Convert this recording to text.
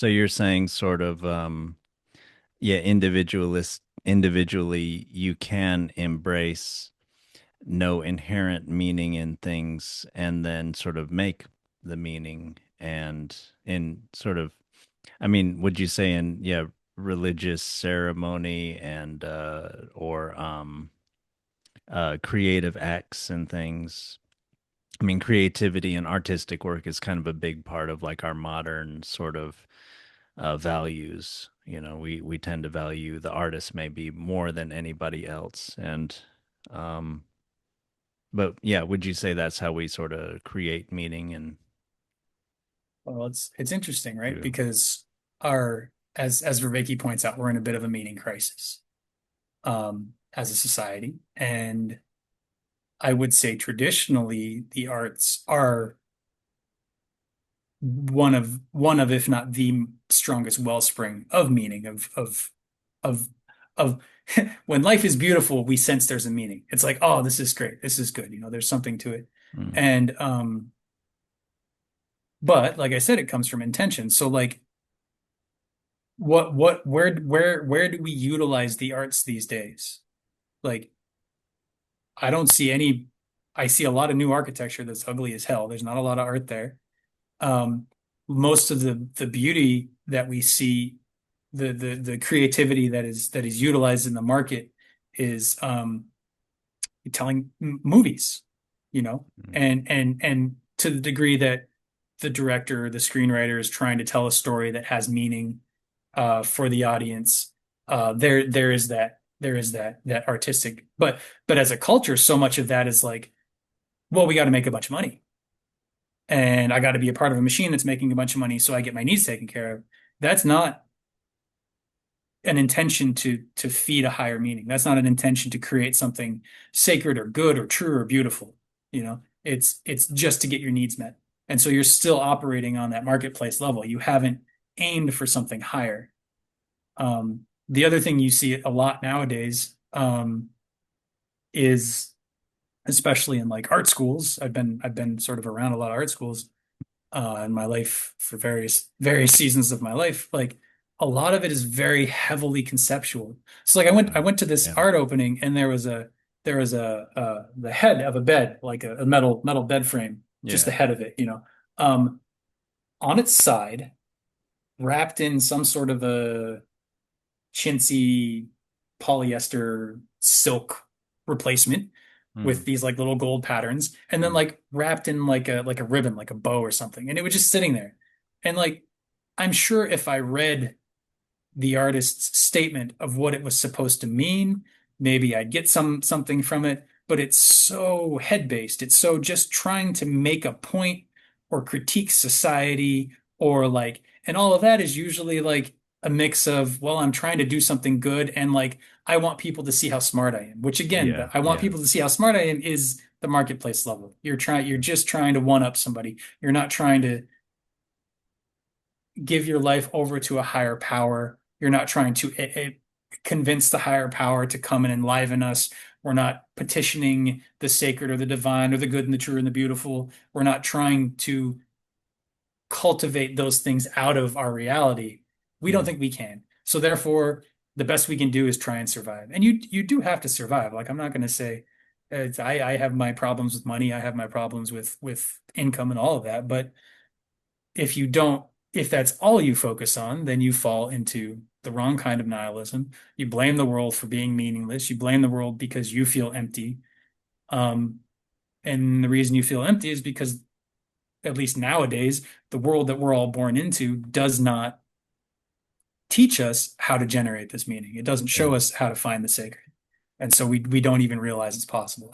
So you're saying sort of yeah, individually you can embrace no inherent meaning in things and then sort of make the meaning and in sort of I mean, would you say in yeah, religious ceremony and or creative acts and things. I mean, creativity and artistic work is kind of a big part of like our modern sort of values. You know, we tend to value the artist maybe more than anybody else, and um, but yeah, would you say that's how we sort of create meaning and Well, it's interesting, right? do? Because our as Vervaeke points out, we're in a bit of a meaning crisis as a society. And I would say traditionally the arts are one of if not the strongest wellspring of meaning of of when life is beautiful, we sense there's a meaning. It's like, oh, this is great, this is good, there's something to it. Mm, And but like I said, it comes from intention. So like where do we utilize the arts these days? Like I don't see any. I see a lot of new architecture that's ugly as hell. There's not a lot of art there. Um, most of the beauty that we see, the creativity that is utilized in the market is telling movies, you know, mm. and to the degree that the director, the screenwriter is trying to tell a story that has meaning for the audience. There is that artistic, but as a culture, so much of that is like, well, we got to make a bunch of money, and I got to be a part of a machine that's making a bunch of money, so I get my needs taken care of. That's not an intention to feed a higher meaning. That's not an intention to create something sacred or good or true or beautiful. It's just to get your needs met. And so you're still operating on that marketplace level. You haven't aimed for something higher. The other thing you see a lot nowadays is, especially in like art schools. I've been sort of around a lot of art schools in my life for various seasons of my life. Like a lot of it is very heavily conceptual. So like I Uh, went to this yeah, art opening, and there was a the head of a bed, like a metal bed frame, just yeah. the head of it, um, on its side, wrapped in some sort of a chintzy polyester silk replacement with Mm, these like little gold patterns, and then mm. like wrapped in like a ribbon, like a bow or something, and it was just sitting there. And like I'm sure if I read the artist's statement of what it was supposed to mean, maybe I'd get something from it, but it's so head-based. It's so just trying to make a point or critique society, or like, and all of that is usually like a mix of, well, I'm trying to do something good, and like I want people to see how smart I am, which again, Yeah, I want yeah. people to see how smart I am is the marketplace level. You're just trying to one up somebody. You're not trying to give your life over to a higher power. You're not trying to convince the higher power to come and enliven us. We're not petitioning the sacred or the divine or the good and the true and the beautiful. We're not trying to cultivate those things out of our reality. We don't Mm, think we can. So therefore, the best we can do is try and survive. And you do have to survive. Like I'm not going to say I have my problems with money. I have my problems with income and all of that. But if you don't, if that's all you focus on, then you fall into the wrong kind of nihilism. You blame the world for being meaningless. You blame the world because you feel empty. Um, and the reason you feel empty is because, at least nowadays, the world that we're all born into does not teach us how to generate this meaning. It doesn't show yeah. us how to find the sacred. And so we don't even realize it's possible.